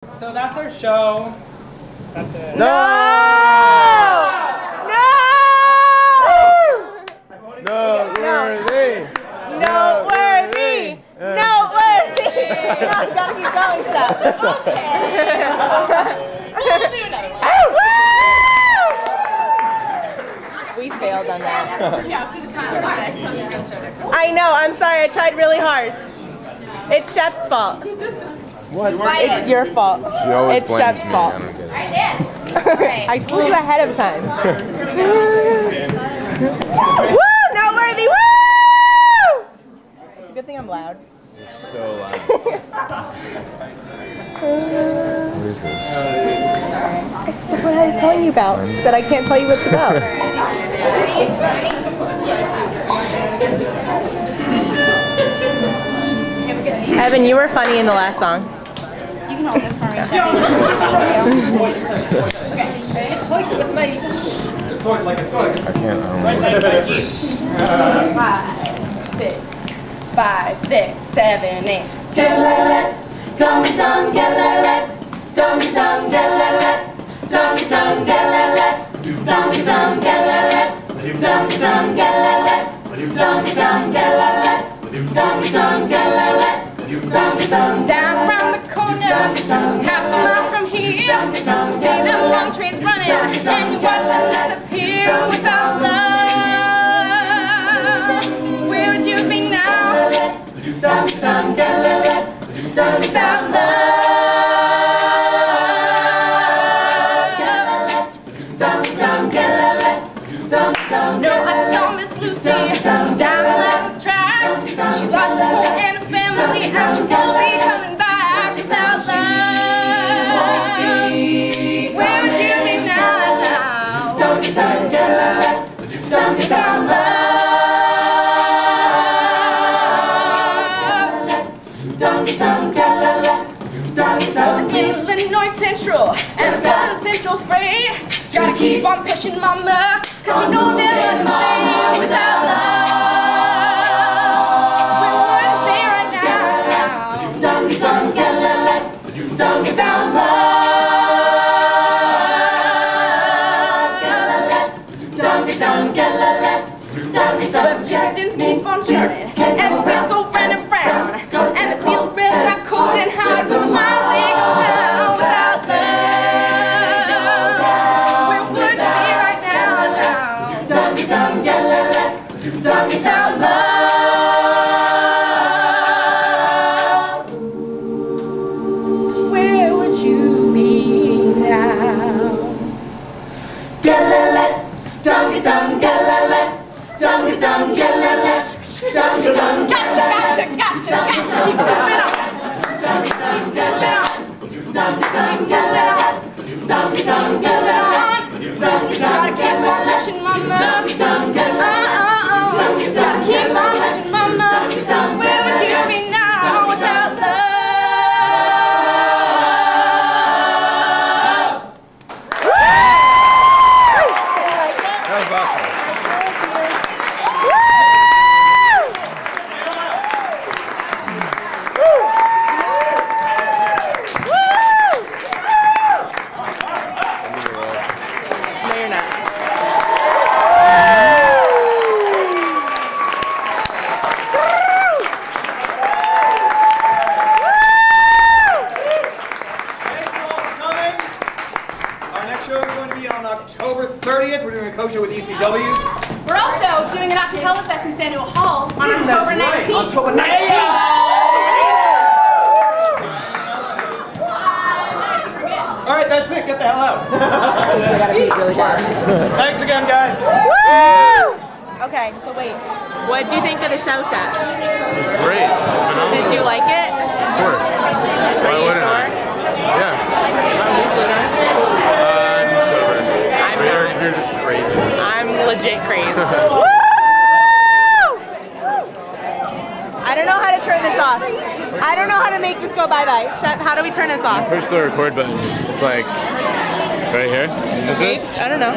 So that's our show. That's it. No! No! Noteworthy! Noteworthy! Noteworthy! No, you gotta keep going, Shep. Okay. We'll do another one. We failed on that. I know, I'm sorry, I tried really hard. It's Shep's fault. What? It's your fault. She always It's Shep's fault. I don't get it. I did. Right. I told you ahead of time. Woo! Noteworthy! Woo! It's a good thing I'm loud. You're so loud. What is this? It's what I was telling you about, that I can't tell you what it's about. Evan, you were funny in the last song. You can hold this for me. I can't. Five, six, seven, eight. Dum dum galala, dum dum galala, dum dum galala, dum dum galala, dum dum galala, dum dum galala, dum dum galala, dum dum. Down around the corner, half a mile from here. See them long trains running, and you watch them disappear without love. Where would you be now? Dum dum galala, Without love. dum dum galala, dum dum. No, I saw Miss Lucy down the tracks. She lost her home and her family, and she won't be coming back without love. Where would you be now? Dum dum galala, dum Without dum. love. Dum dum galala, dum dum. Illinois Central and Southern Central Freight. Gotta keep on pushing, mama, 'cause you know they're gonna play without love. Where would it be right now? Dum dum galala, dum Without dum. love. Dum dum galala, dum The dum. pistons keep on churning, and the wheels go round and round, and the seals red are cold and high till the miles they go down. Without love, where would you be right now? Dum dum galala, dum Without dum. love, where would you be now? Galala, dum dum galala, dum dum galala, dum dum. Gotcha, keep moving on. Dum dum galala, dum dum Moving galala, on. dum dum galala, dum Gotta keep on pushing, mama. dum galala. Gotta keep on pushing, mama. Where would you be now without love? That was awesome. No, you're not. Our next show is going to be on October 30th. We're doing a co-show with ECW. We're also doing an acapella fest in Faneuil Hall on October 19th. October 19th. All right, that's it. Get the hell out. I gotta be really hard. Thanks again, guys. Woo! Okay, so wait. What did you think of the show, Shep? It was great. It was phenomenal. Did you like it? Of course. Are you sure? Yeah. Have you seen it? I'm sober. I'm But not. you're just crazy. I'm legit crazy. Woo! I don't know how to turn this off. I don't know how to make this go bye-bye. Shep, how do we turn this off? Push the record button. It's like right here. Is this it? I don't know.